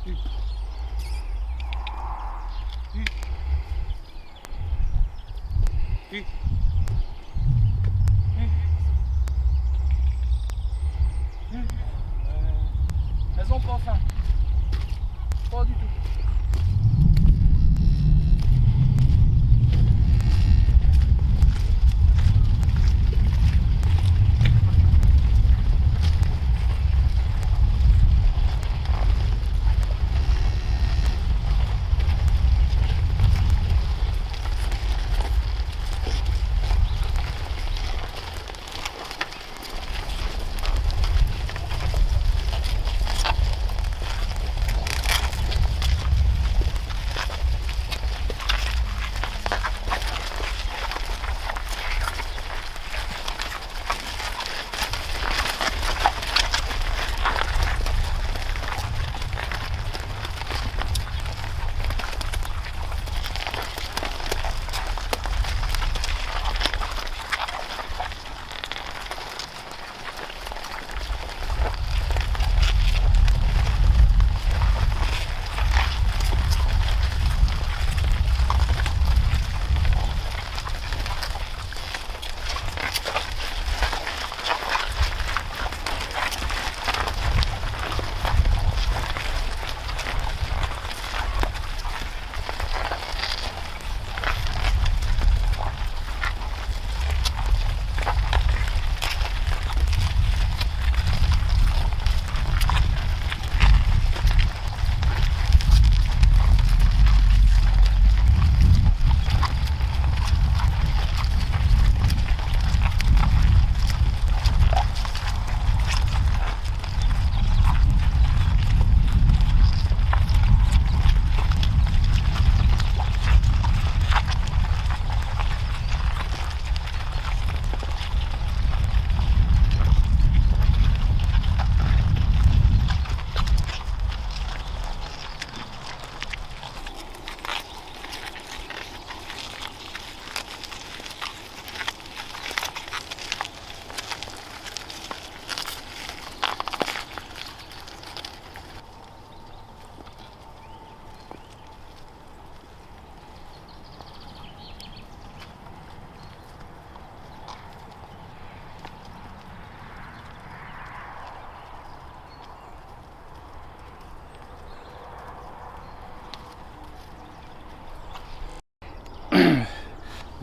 Elles ont pas faim. Pas du tout.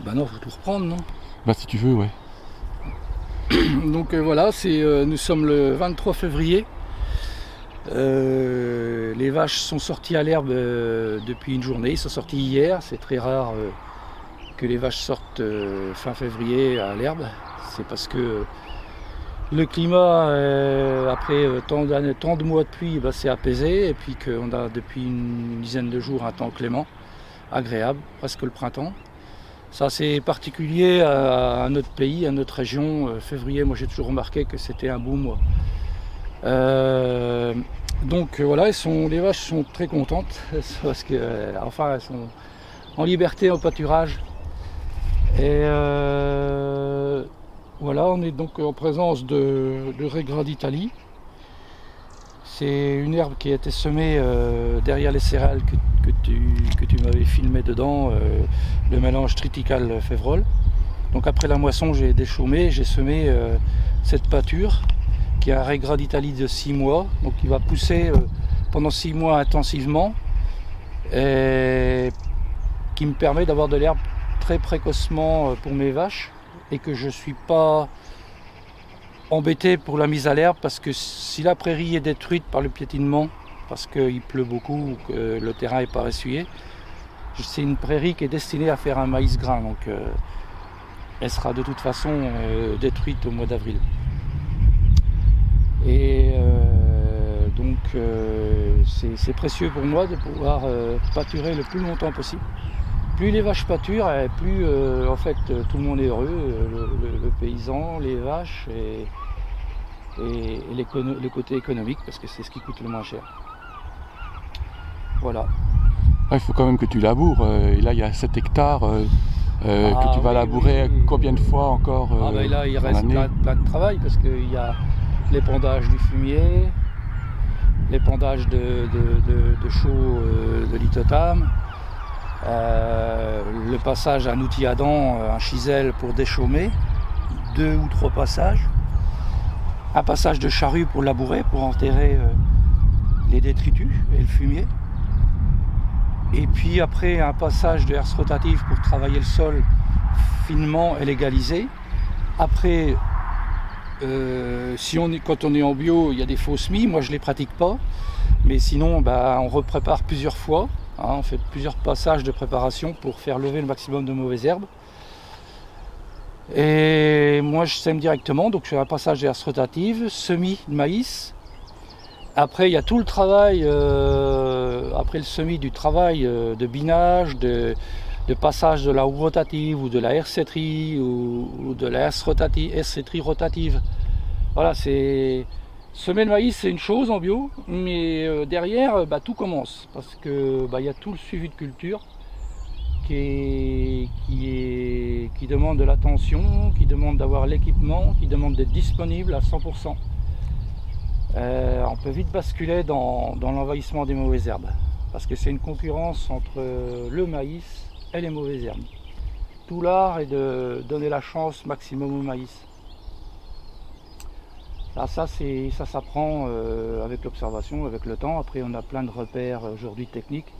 Bah non, faut tout reprendre, non? Bah si tu veux, ouais. Donc voilà, nous sommes le 23 février. Les vaches sont sorties à l'herbe depuis une journée. Ils sont sortis hier. C'est très rare que les vaches sortent fin février à l'herbe. C'est parce que le climat, après tant de mois de pluie, bah, s'est apaisé. Et puis qu'on a depuis une dizaine de jours un temps clément, agréable, presque le printemps. Ça, c'est particulier à notre pays, à notre région. Février, moi j'ai toujours remarqué que c'était un beau mois. Donc voilà, les vaches sont très contentes parce que, enfin, elles sont en liberté au pâturage. Et voilà, on est donc en présence de Raigrade d'Italie. C'est une herbe qui a été semée derrière les céréales que tu m'avais filmé dedans, le mélange triticale févrole. Donc après la moisson, j'ai déchaumé, j'ai semé cette pâture qui est un Raigrade d'Italie de 6 mois, donc qui va pousser pendant 6 mois intensivement et qui me permet d'avoir de l'herbe très précocement pour mes vaches et que je ne suis pas embêté pour la mise à l'herbe parce que si la prairie est détruite par le piétinement, parce qu'il pleut beaucoup ou que le terrain n'est pas essuyé, c'est une prairie qui est destinée à faire un maïs grain, donc elle sera de toute façon détruite au mois d'avril. Et donc c'est précieux pour moi de pouvoir pâturer le plus longtemps possible. Plus les vaches pâturent, plus en fait tout le monde est heureux, le paysan, les vaches et le côté économique, parce que c'est ce qui coûte le moins cher. Voilà. Il faut quand même que tu laboures, et là il y a 7 hectares que tu vas labourer combien de fois encore là il reste plein de travail, parce qu'il y a l'épandage du fumier, l'épandage de chaux de lithotam, le passage à un outil à dents, un chisel pour déchaumer, 2 ou 3 passages, un passage de charrue pour labourer, pour enterrer les détritus et le fumier, et puis après un passage de herse rotative pour travailler le sol finement et légaliser. Après, quand on est en bio, il y a des faux semis, moi je ne les pratique pas, mais sinon on reprépare plusieurs fois, on fait plusieurs passages de préparation pour faire lever le maximum de mauvaises herbes. Et moi je sème directement, donc je fais un passage de herse rotative, semis de maïs. Après il y a tout le travail, après le semis, du travail de binage, de passage de la houe rotative ou de la hersetterie ou de la hersetterie rotative. Voilà, c'est semer le maïs, c'est une chose en bio, mais derrière tout commence, parce que il y a tout le suivi de culture qui demande de l'attention, qui demande d'avoir l'équipement, qui demande d'être disponible à 100%. On peut vite basculer dans l'envahissement des mauvaises herbes, parce que c'est une concurrence entre le maïs et les mauvaises herbes. Tout l'art est de donner la chance maximum au maïs. Là, ça s'apprend avec l'observation, avec le temps. Après, on a plein de repères aujourd'hui techniques.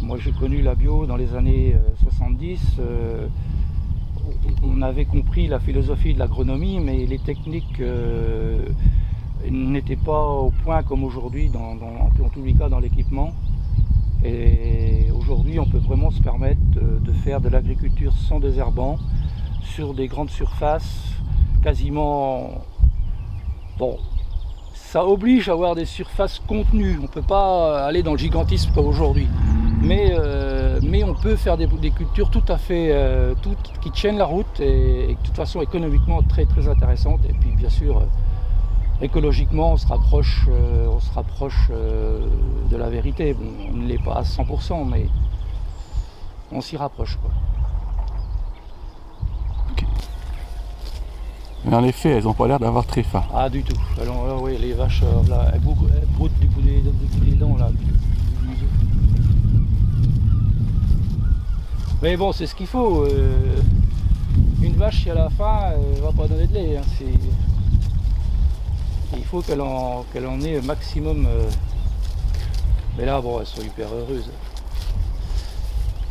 Moi, j'ai connu la bio dans les années 70. On avait compris la philosophie de l'agronomie, mais les techniques n'étaient pas au point comme aujourd'hui, en tous les cas dans l'équipement. Et aujourd'hui, on peut vraiment se permettre de faire de l'agriculture sans désherbant, sur des grandes surfaces, quasiment... Bon, ça oblige à avoir des surfaces contenues, on ne peut pas aller dans le gigantisme comme aujourd'hui. Mais on peut faire des cultures tout à fait qui tiennent la route et de toute façon économiquement très très intéressantes. Et puis bien sûr, écologiquement, on se rapproche de la vérité. Bon, on ne l'est pas à 100%, mais on s'y rapproche, quoi. Okay. Mais en effet, elles n'ont pas l'air d'avoir très faim. Ah, du tout. Alors, là, oui, les vaches, là, elles broutent du bout des dents, là. Mais bon, c'est ce qu'il faut. Une vache, si à la fin, elle va pas donner de lait. Hein, il faut qu'elle en ait un maximum. Mais là, bon, elles sont hyper heureuses.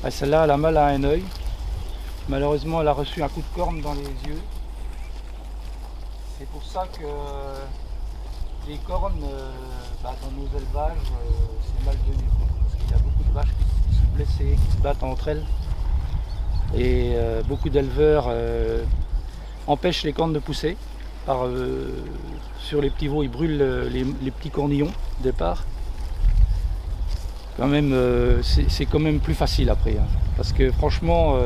Ah, celle-là, elle a mal à un œil. Malheureusement, elle a reçu un coup de corne dans les yeux. C'est pour ça que les cornes, dans nos élevages, c'est mal venu. Parce qu'il y a beaucoup de vaches qui sont blessées, qui se battent entre elles. Et beaucoup d'éleveurs empêchent les cornes de pousser. Sur les petits veaux, ils brûlent les petits cornillons au départ. Quand même, c'est quand même plus facile après. Hein. Parce que franchement,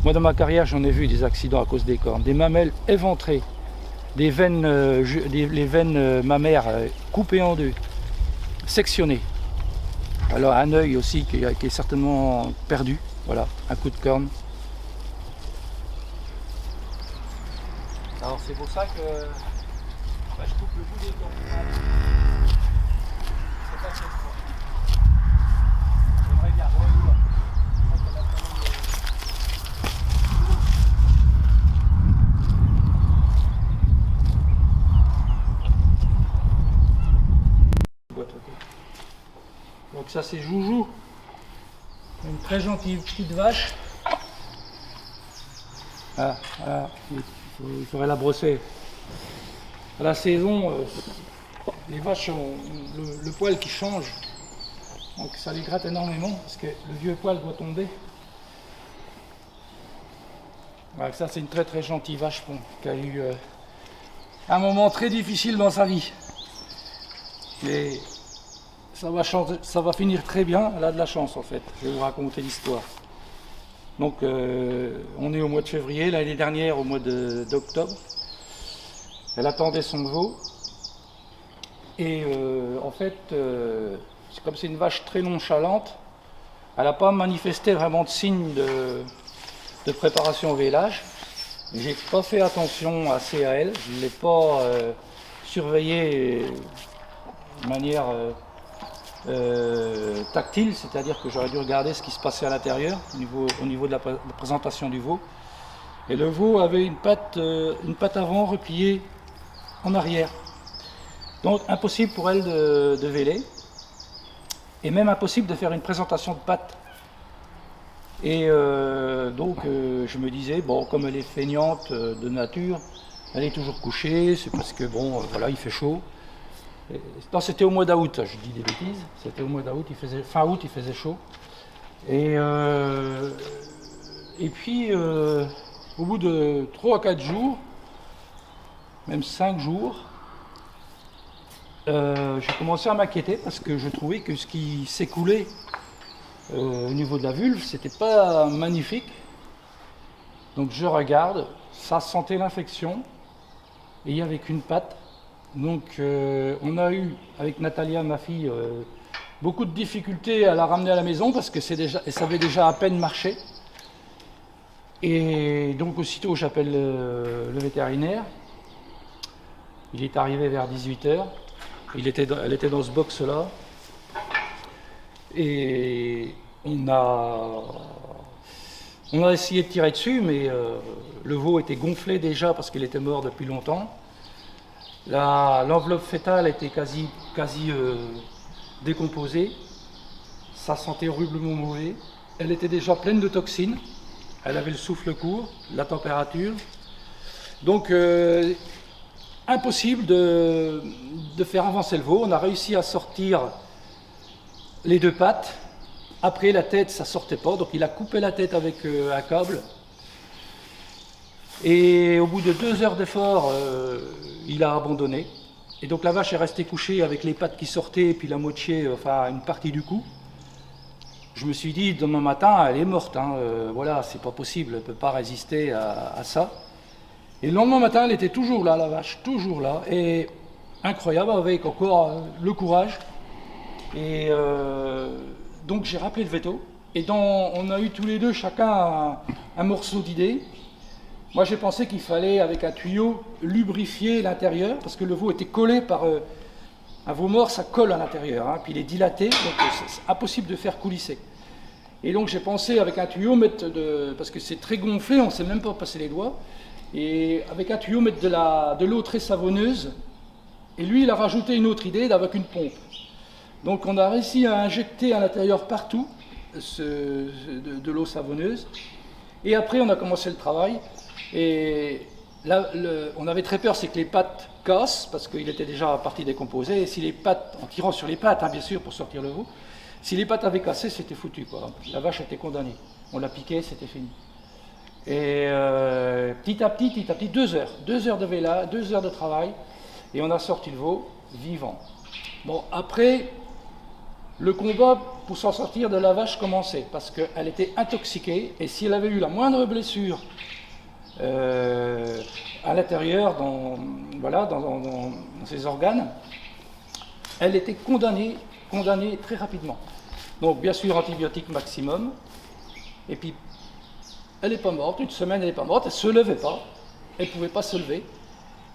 moi dans ma carrière, j'en ai vu des accidents à cause des cornes. Des mamelles éventrées, les veines mammaires coupées en deux, sectionnées. Alors un œil aussi qui est certainement perdu. Voilà, un coup de corne. Alors c'est pour ça que je coupe le bout des cornes. C'est pas cette fois. J'aimerais bien revoir. Donc ça c'est Joujou, une très gentille petite vache. Ah, voilà, il faudrait la brosser. À la saison, les vaches ont le poil qui change, donc ça les gratte énormément parce que le vieux poil doit tomber. Voilà, ça c'est une très très gentille vache qui a eu un moment très difficile dans sa vie. Mais ça va finir très bien, elle a de la chance en fait, je vais vous raconter l'histoire. Donc on est au mois de février, l'année dernière au mois d'octobre. Elle attendait son veau. Et en fait, comme c'est une vache très nonchalante, elle n'a pas manifesté vraiment de signes de préparation au vélage. J'ai pas fait attention assez à elle, je ne l'ai pas surveiller de manière tactile, c'est-à-dire que j'aurais dû regarder ce qui se passait à l'intérieur, au niveau de la présentation du veau. Et le veau avait une patte avant repliée en arrière. Donc impossible pour elle de véler, et même impossible de faire une présentation de pattes. Et donc je me disais, bon, comme elle est feignante de nature, elle est toujours couchée, c'est parce que bon, voilà, il fait chaud. Non, c'était au mois d'août, je dis des bêtises, c'était au mois d'août, fin août, il faisait chaud. Et puis, au bout de 3 à 4 jours, même 5 jours, j'ai commencé à m'inquiéter parce que je trouvais que ce qui s'écoulait au niveau de la vulve, c'était pas magnifique. Donc je regarde, ça sentait l'infection, et il n'y avait qu'une patte. Donc on a eu, avec Natalia, ma fille, beaucoup de difficultés à la ramener à la maison parce que elle savait déjà à peine marcher. Et donc aussitôt j'appelle le vétérinaire. Il est arrivé vers 18h. Elle était dans ce box-là. Et on a essayé de tirer dessus, mais le veau était gonflé déjà parce qu'il était mort depuis longtemps. L'enveloppe fétale était quasi décomposée. Ça sentait horriblement mauvais. Elle était déjà pleine de toxines. Elle avait le souffle court, la température. Donc, impossible de faire avancer le veau. On a réussi à sortir les 2 pattes. Après, la tête, ça sortait pas. Donc, il a coupé la tête avec un câble. Et au bout de 2 heures d'effort, il a abandonné. Et donc, la vache est restée couchée avec les pattes qui sortaient et puis la moitié, enfin, une partie du cou. Je me suis dit, demain matin, elle est morte. Voilà, c'est pas possible. Elle ne peut pas résister à ça. Et le lendemain matin, elle était toujours là, la vache, toujours là. Et incroyable, avec encore le courage. Et donc j'ai rappelé le veto. Et on a eu tous les deux chacun un morceau d'idée. Moi j'ai pensé qu'il fallait, avec un tuyau, lubrifier l'intérieur, parce que le veau était collé par... un veau mort, ça colle à l'intérieur, puis il est dilaté, donc c'est impossible de faire coulisser. Et donc j'ai pensé, avec un tuyau, parce que c'est très gonflé, on ne sait même pas passer les doigts, et avec un tuyau mettre de l'eau très savonneuse. Et lui, il a rajouté une autre idée avec une pompe. Donc on a réussi à injecter à l'intérieur partout de l'eau savonneuse. Et après, on a commencé le travail. Et là, on avait très peur, c'est que les pattes cassent, parce qu'il était déjà parti décomposé. Et si les pattes, en tirant sur les pattes, bien sûr, pour sortir le veau, si les pattes avaient cassé, c'était foutu, quoi. La vache était condamnée. On l'a piqué, c'était fini. Et petit à petit, 2 heures. 2 heures de véla, 2 heures de travail. Et on a sorti le veau vivant. Bon, après, le combat pour s'en sortir de la vache commençait, parce qu'elle était intoxiquée. Et si elle avait eu la moindre blessure à l'intérieur, dans ses organes, elle était condamnée très rapidement. Donc, bien sûr, antibiotiques maximum. Et puis, elle n'est pas morte, 1 semaine elle n'est pas morte, elle ne se levait pas, elle ne pouvait pas se lever.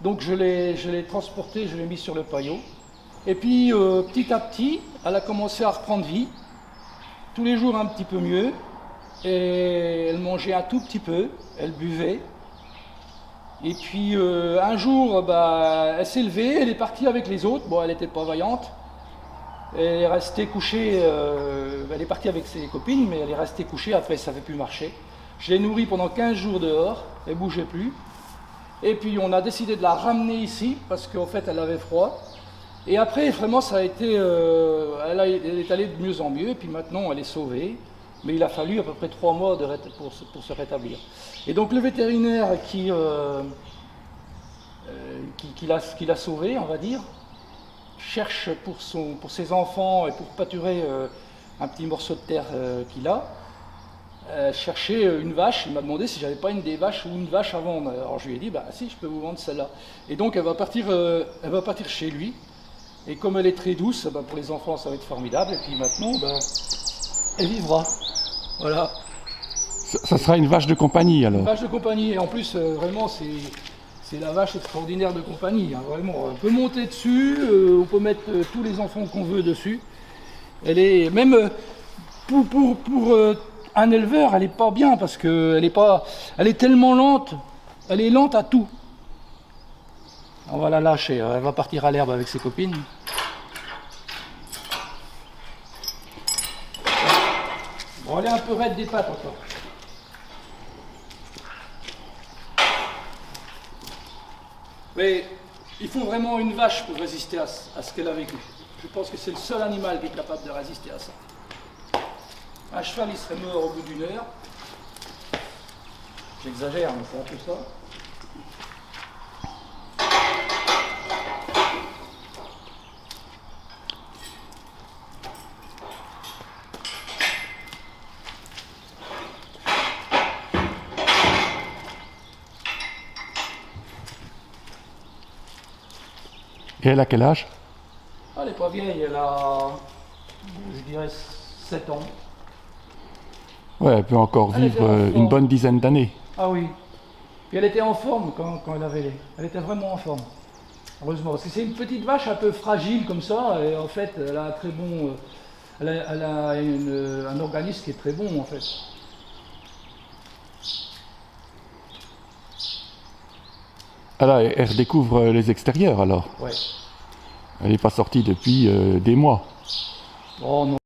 Donc je l'ai transportée, je l'ai mise sur le paillot. Et puis petit à petit, elle a commencé à reprendre vie, tous les jours un petit peu mieux, et elle mangeait un tout petit peu, elle buvait. Et puis un jour, elle s'est levée, elle est partie avec les autres, bon elle n'était pas vaillante, elle est restée couchée, elle est partie avec ses copines, mais elle est restée couchée, après ça ne savait plus marcher. Je l'ai nourrie pendant 15 jours dehors, elle ne bougeait plus. Et puis on a décidé de la ramener ici, parce qu'en fait elle avait froid. Et après vraiment ça a été, elle est allée de mieux en mieux, et puis maintenant elle est sauvée. Mais il a fallu à peu près 3 mois pour se rétablir. Et donc le vétérinaire qui l'a sauvée, on va dire, cherche pour ses enfants et pour pâturer un petit morceau de terre qu'il a, chercher une vache. Il m'a demandé si j'avais pas une des vaches ou une vache à vendre. Alors je lui ai dit, si, je peux vous vendre celle-là. Et donc elle va partir chez lui. Et comme elle est très douce, pour les enfants ça va être formidable. Et puis maintenant, elle vivra. Voilà. Ça sera une vache de compagnie alors. Une vache de compagnie. Et en plus, vraiment, c'est c'est la vache extraordinaire de compagnie, hein, vraiment. On peut monter dessus, on peut mettre tous les enfants qu'on veut dessus. Elle est même pour un éleveur, elle est pas bien parce que elle est tellement lente, elle est lente à tout. On va la lâcher, elle va partir à l'herbe avec ses copines. Bon, elle est un peu raide des pattes encore. Mais il faut vraiment une vache pour résister à ce qu'elle a vécu. Je pense que c'est le seul animal qui est capable de résister à ça. Un cheval, il serait mort au bout d'une heure. J'exagère, mais c'est un peu ça. Et elle a quel âge? Elle n'est pas vieille, elle a, je dirais, 7 ans. Ouais, elle peut encore vivre une bonne dizaine d'années. Ah oui. Puis elle était en forme quand elle avait lait. Elle était vraiment en forme. Heureusement. Parce que c'est une petite vache un peu fragile comme ça. Et en fait, elle a un très bon. Elle a un organisme qui est très bon en fait. Ah là, elle redécouvre les extérieurs alors. Ouais. Elle n'est pas sortie depuis des mois. Oh non.